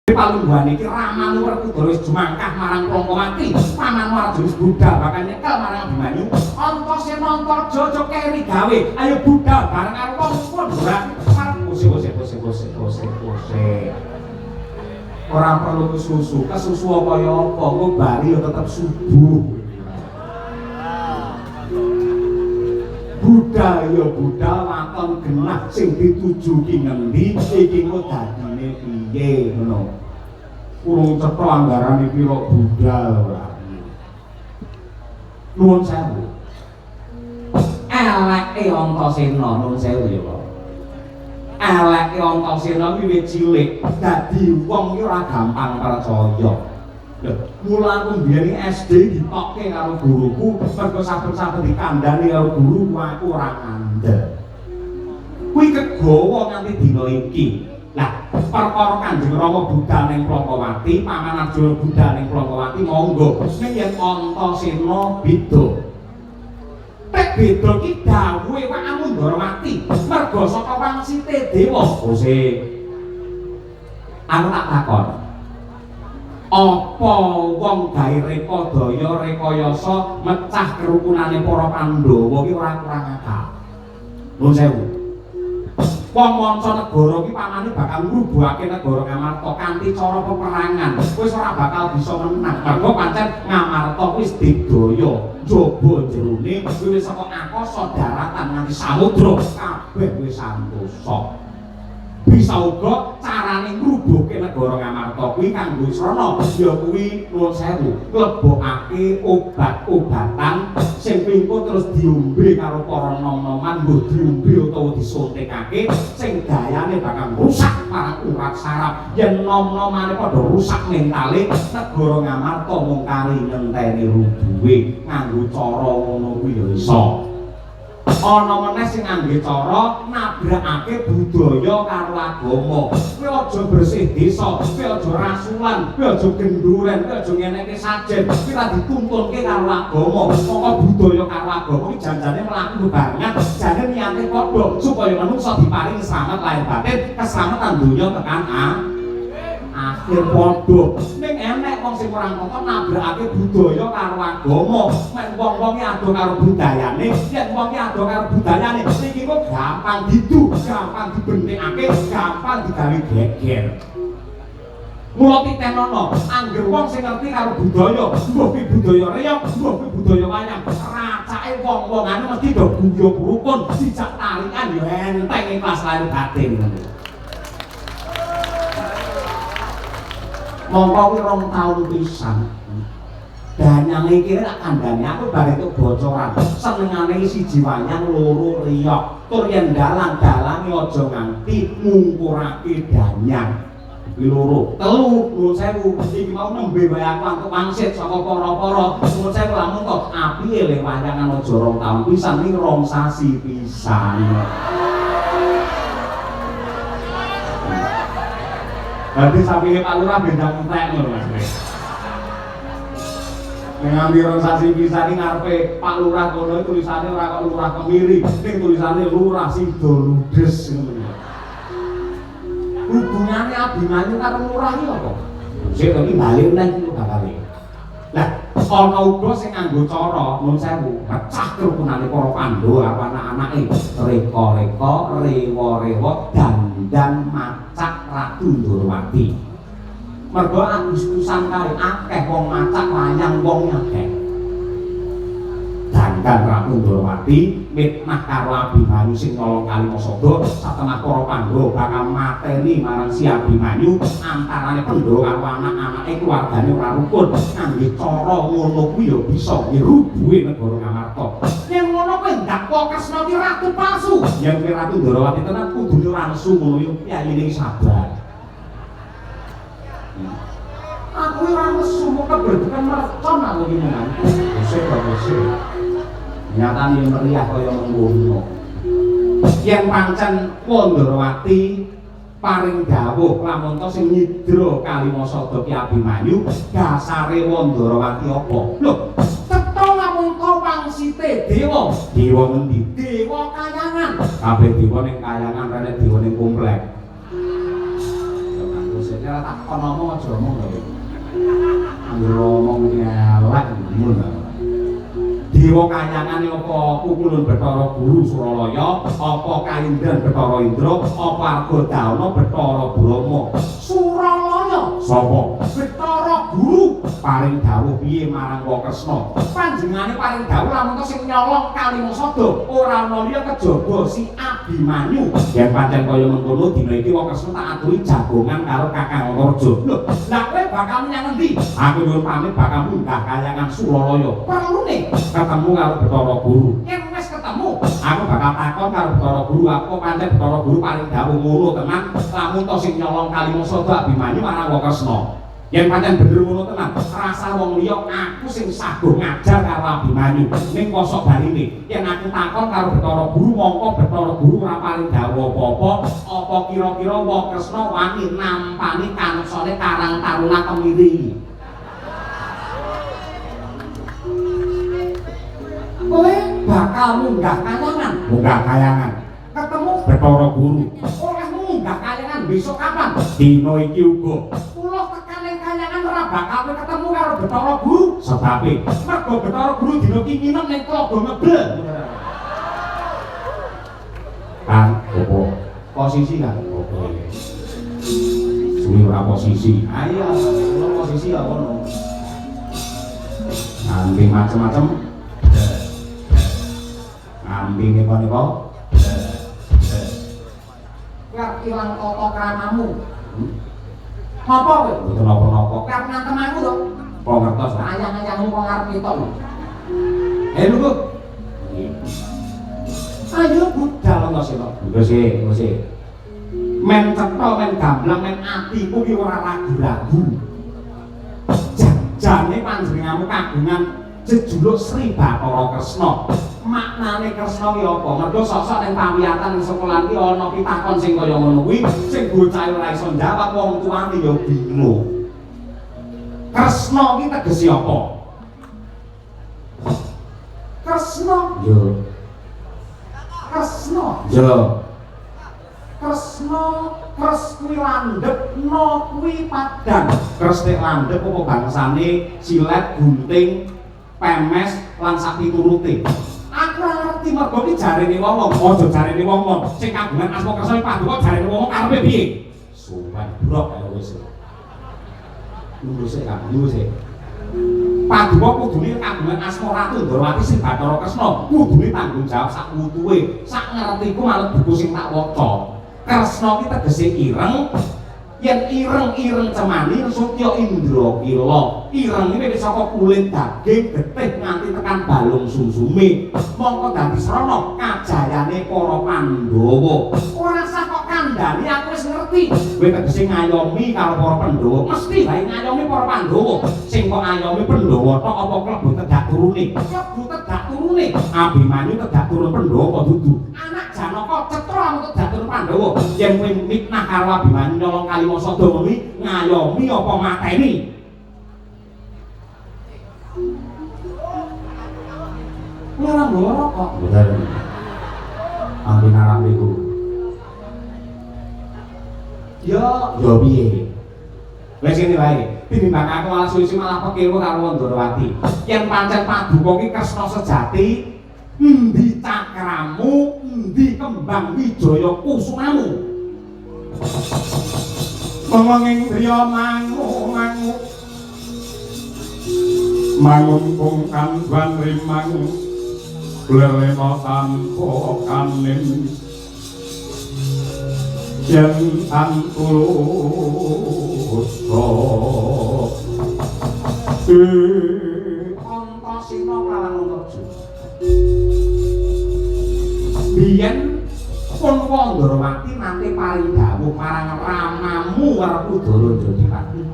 Palungguhan iki Ramanu Werkudara wis jumangkah marang Plongkowati, paman Warja wis budal bakal nyekel marang Abimanyu. Antasena Antarja keri gawe, ayo budal bareng karo wong pun berarti pusing. Ora perlu kesusu kaya apa, engko bari yo tetep subuh. Budal yo budal waton genah sing dituju ki ngendi iki kok dadine piye ngono. Kurung cetha anggarane pira budal ora. Nuwun sewu. Eleke Antasena nuwun sewu ya, Pak. Eleke Antasena wiwit cilik dadi wong iki ora gampang percaya. Lho, mula aku mbiyen SD ditokke karo guruku, mergo saben-saben dikandhani karo guru aku ora ngandel. Kuwi kegawa nganti dina iki. Lah, perkara Kanjeng Rama budal ning Plongkowati, Paman Arjuna budal ning Plongkowati, monggo. Ning yen Antasena beda. Nek beda ki dawuhe Pak Amundarawati, mergo saka wangsite dewa. Ose. Aku tak takon. Apa wong gawe reka daya rekayasa mecah kerukunane para Pandhawa ki ora kurang akal. Nuwun sewu. Wong manca negara ki pamane bakal ngrubuhake negara Ngamarta kanthi cara peperangan. Wis ora bakal bisa menang. Mergo pancen Ngamarta wis digdaya njaba jerone wiwit saka akasa daratan nganti samudra kabeh wis santosa. Bisa uga carane ngrubuhke negara Ngamarta kuwi kanggo srana ya kuwi nuwun sewu nglebokake obat-obatan sing pingko terus diombe karo para nom-noman mbok diombe utawa disuntikake sing dayane bakal rusak marang urat saraf yen nom-nomane padha rusak mentale negara Ngamarta mung kari ngenteni rubuhe nganggo cara ngono kuwi ya iso. Ana meneh sing ngangge cara nabrakake budaya karo agama. Kowe aja bersih desa, kowe aja rasulan, kowe aja genduren, kowe aja ngeneke sajen. Kowe ra dituntunke karo agama. Mongko budaya karo agama iki janjane mlaku bebarengan, jane niate padha supaya manungsa diparingi slamet lahir batin, keslametan donya tekan akhir padha. Ning enek wong sing ora ngerti nabrakake budaya karo agama. Men wong-wong iki ado karo budayane, yen wong iki ado karo budayane, iki kok gampang didu, gampang dibentekake, gampang digawe geger. Mula titenono, angger wong sing ngerti karo budaya, mbuh kuwi budaya reyong, mbuh kuwi budaya wayang, racake wong-wongane mesti do guyub rukun, dijak tarikan yo enteng ikhlas lahir batin. Mongko kuwi 2 taun pisan. Danyang iki tak kandhane aku bar entuk bocoran. Senengane siji wayang, loro riyok. Tur yen dalang-dalange aja nganti ngungkurake danyang. Kuwi loro. 3 nuwun sewu. Iki mau nembe wayang untuk wangsit saka para-para. Nuwun sewu lamun kok apike le wayangan aja 2 taun pisan iki 2 sasi pisan. Berarti sampinge Pak Lurah beda entek lho Mas. Ngambil 2 sasi pisan iki ngarepe Pak Lurah kono tulisane ora kok Lurah Kemiri, ning tulisane Lurah Sida Ludes ngono. Hubungane Abimanyu karo Lurah iki apa? Sik iki bali neh iki bakale. Lah, ana uga sing nganggo cara nuwun sewu, pecah kerukunane para Pandhawa anak-anake reka-reka, rewa-rewa dandan macak Ratu Ndorowati. Mergo Agustusan kali akeh wong macak wayang wong akeh. Dandan Ratu Ndorowati mitnah karo Abimanyu sing nolong Kalimasada, satemah para Pandhawa bakal mateni marang si Abimanyu antarane Pandhawa karo anak-anake keluargane ora rukun. Ngangge cara ngono kuwi ya bisa ngerubuhi negara Ngamarta. Yen ngono kuwi ndak Kresna ki ratu palsu. Yen kuwi Ratu Ndorowati tenan kudune ora nesu ngono yo piyayine sabar. Aku ora nesu kok keberdukan mercon aku iki menantu. Bose. Nyatane meriah kaya mengkono. Yen pancen Ndorowati paring dawuh lamun to sing nyidra Kalimasada ki Abimanyu, dasare Ndorowati apa? Lho, cetha lamun to wangsite dewa. Dewa ngendi? Dewa Kayangan. Kabeh dewa ning Kayangan rene dewa ning komplek. ora tak kon ngomong aja ngomong lho. Anggere ngomong elek ngono. Dewa Kayangan apa Kukulun Bathara Guru Suralaya, apa Kaindran Bathara Indra, apa Argadana Bathara Brahma. Suralaya sapa? Bathara Guru paring dawuh piye marang Wa Kresna. Panjenengane paring dawuh lamun sing nyolong Kalimasada ora ana liya kejaba si Abimanyu. Yen pancen kaya mengkono dina iki Wa Kresna tak aturi jagongan karo Kakang Antarja. Lho, lha kowe bakal menyang endi? Aku nyuwun pamit bakal munggah Kayangan Suralaya. Perlune ketemu karo Bathara Guru. Yen wis ketemu, aku bakal takon karo Bathara Guru apa pancen Bathara Guru paring dawuh ngono tenan lamun to sing nyolong Kalimasada Abimanyu marang Wa Kresna. Yen pancen bener ngono tenan, rasa wong liya aku sing saguh ngajar karo Abimanyu ning kosok barine. Yen aku takon karo Bathara Guru mongko Bathara Guru ora paring dawuh apa-apa, apa kira-kira Wa Kresna wani nampani kangsane Karang Taruna Kemiri. Kowe bakal munggah Kayangan. Munggah Kayangan. Ketemu Bathara Guru. Oleh munggah Kayangan besok kapan? Dina iki uga. Kula tekan ning Kayangan ora bakal ketemu karo Bathara Guru. Sebabe mergo Bathara Guru dina iki nginep ning Tlaga Mebel. Kan opo? Posisi kan opo iki? Suwi ora posisi. Ayo, posisi ya ngono. Nanti macam-macam ambing nika kok ilang tata kramamu. Apa kowe? Mboten napa-napa. Kok ngantem aku to? Kok ngertos? Ayang-ayangmu kok ngarep ketok. Lho, ayo budal to sira. Wis. Men cetha, men gamblang, men atiku ki ora ragu-ragu. Jane panjenenganmu kagungan jejuluk Sri Bathara Kresna. Maknane Kresna ki apa? Mergo sosok ning pamiyatan ning sekolah ki ana pitakon sing kaya ngono kuwi, sing bocah ora iso njawab wong tuwane ya bingung. Kresna ki tegese apa? Kresna. Yo. Kresna. Yo. Kresna, kres kuwi landhep, no kuwi padang. Kres nek landhep apa bangsane silet, gunting, pemes lan sak piturute. Aku ora ngerti mergo iki jarene wong, aja jarene wong. Sing kagungan asma Kresna iki paduka jarene wong karepe piye? Suwan brok kaya wis. Lurus kan, lurus. Paduka kudune kagungan asma Ratu Ndrawati Sri Bathara Kresna, kudune tanggung jawab sak wutuhe. Sak ngertiku malah buku sing tak waca. Kresna ki tegese ireng. Yen ireng-ireng cemani Sutya Indra Kila. Ireng iki wis saka kulit daging getih nganti tekan balung susume. Mongko dadi srana kajayane para Pandhawa. Ora sah kok kandhani aku wis ngerti. Kowe tegese ngayomi karo para Pandhawa. Mesti bae ngayomi para Pandhawa. Sing kok ngayomi Pandhawa tok apa klebu tedak turune? Klebu tedak turune. Abimanyu tedak turun Pandhawa apa dudu? Anak Janaka cetha lamun tedak turun Pandhawa. Yen kowe mitnah karo Abimanyu nyolong Kalimasada kuwi ngayomi apa mateni? Ora ngoro kok. Bener. Ampun arep iku. Yo piye? Wis ngene wae. Tinimbang aku malah suwi-suwi malah pekewo karo Ndrawati. Yen pancen Paduka ki Kresna sejati, endi cakramu, endi kembang wijaya kusumamu? Menging driya mangu-mangu mangumpung kanduan rimang lelena tanpa kaning yen antulus Antasena kalawan Antarja biyen pun Ndrawati nate paring dawuh marang ramamu Werkudara Jodipati.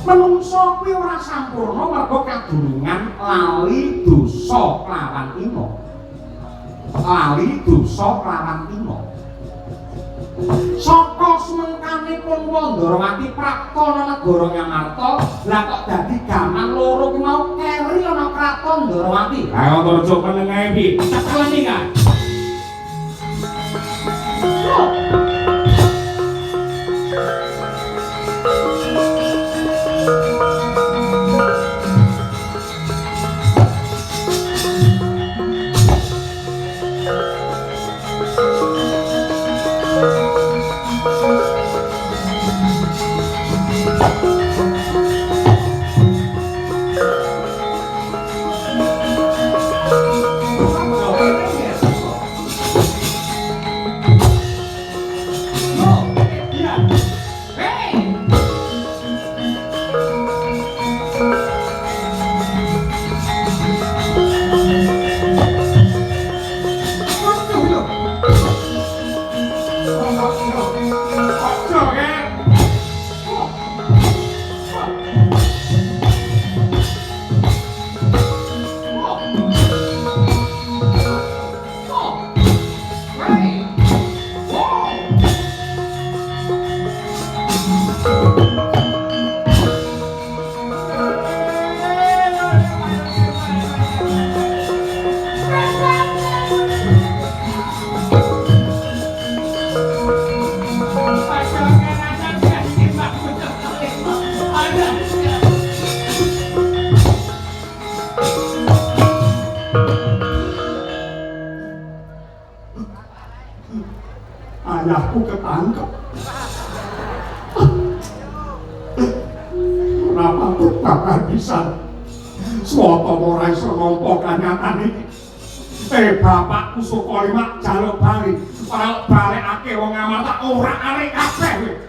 Menungsa kuwi ora sampurna mergo kadurungan lali dosa klawan ina. Lali dosa klawan ina. Saka semengkanipun Ndrawati praktana negara Ngamarta, lah kok dadi gaman loro ki mau keri ana kraton Ndrawati. Ha Antarja meneng ae piye? Cekelani kan. Ayahku ketangkep. Kenapa bakal bisa swata ora iso nampa kanyatan iki? Bapakku Sukolima jaluk bali, ora balekake wong Amarta ora arek kabeh.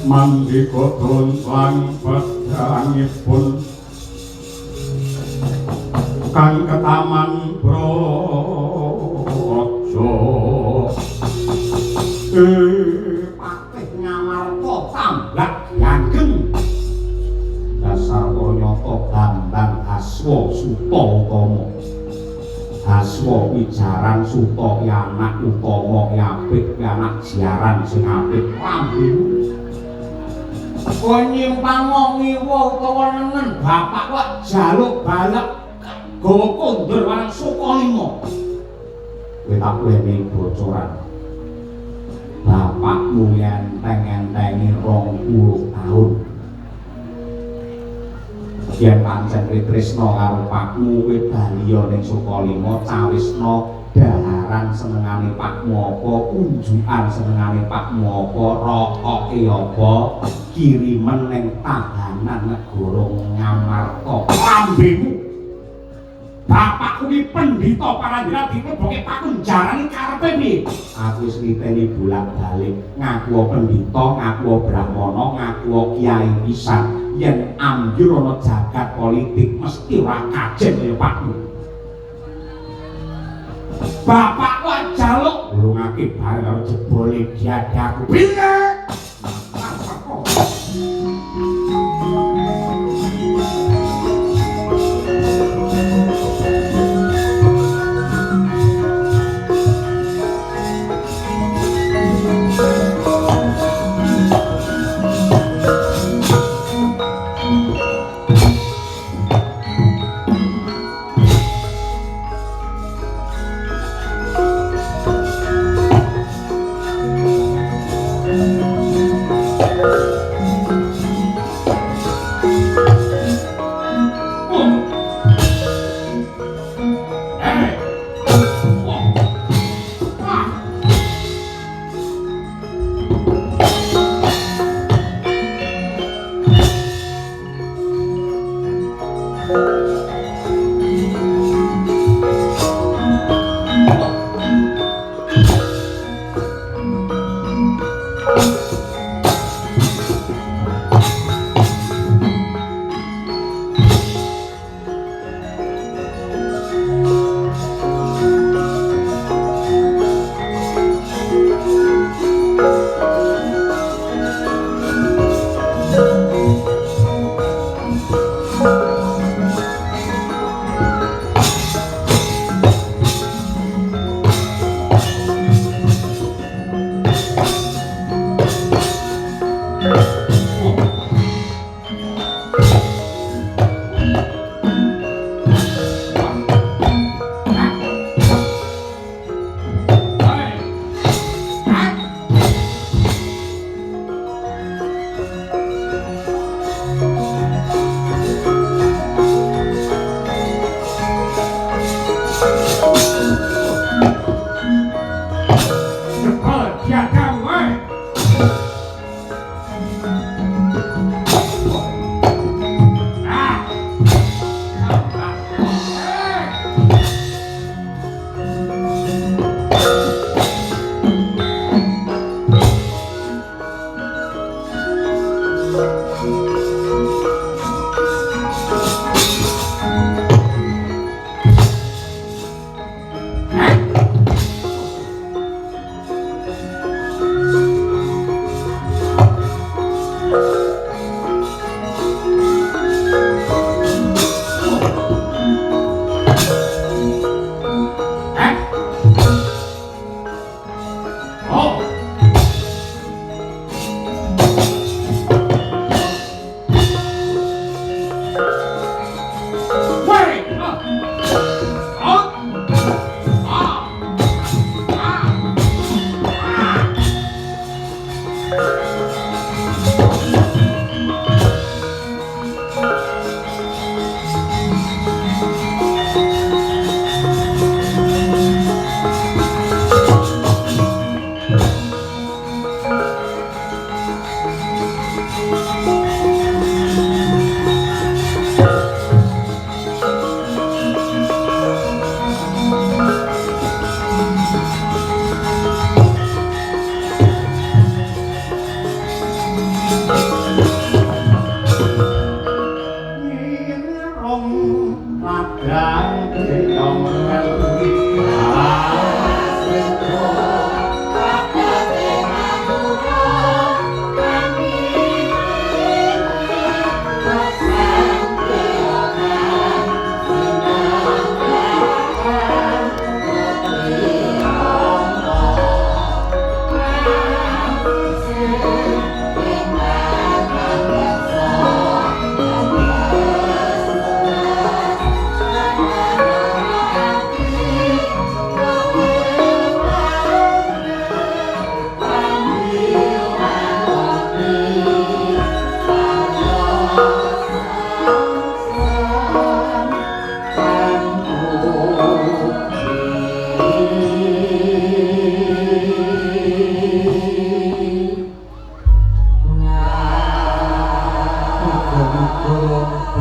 Mandika lan pedhangipun kang ketaman Braja Patih Ngamarta tambak langgeng dasar nyata Bambang Haswa Suta-Utama Haswa wijaran Suta anak utama apik anak siaran sing apik lambemu nyimpang ngiwa utawa nengen bapak kok jaluk balek gawa kondur marang Sukolima. Kowe tak pleni bocoran. Bapakmu enteng-entengi 20 tahun. Yen pancen Trisna karo pakmu kowe baliya ning Sukolima cawisna daharan senengane pakmu apa, unjukan senengane pakmu apa, rokoke apa, kirimen ning tahanan negara Ngamarta. Lambemu. Bapakku iki pendhita Parandira dikleboke pakun jarane karepe piye? Aku wis niteni bolak-balik, ngaku pendhita, ngaku brahmana, ngaku kiai pisan. Yen ambyur ana jagat politik mesti ora kajen kaya pakmu. Bapak kok jaluk ngake bareng karo jebole diadaku. Piye?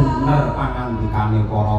bener pangandikane para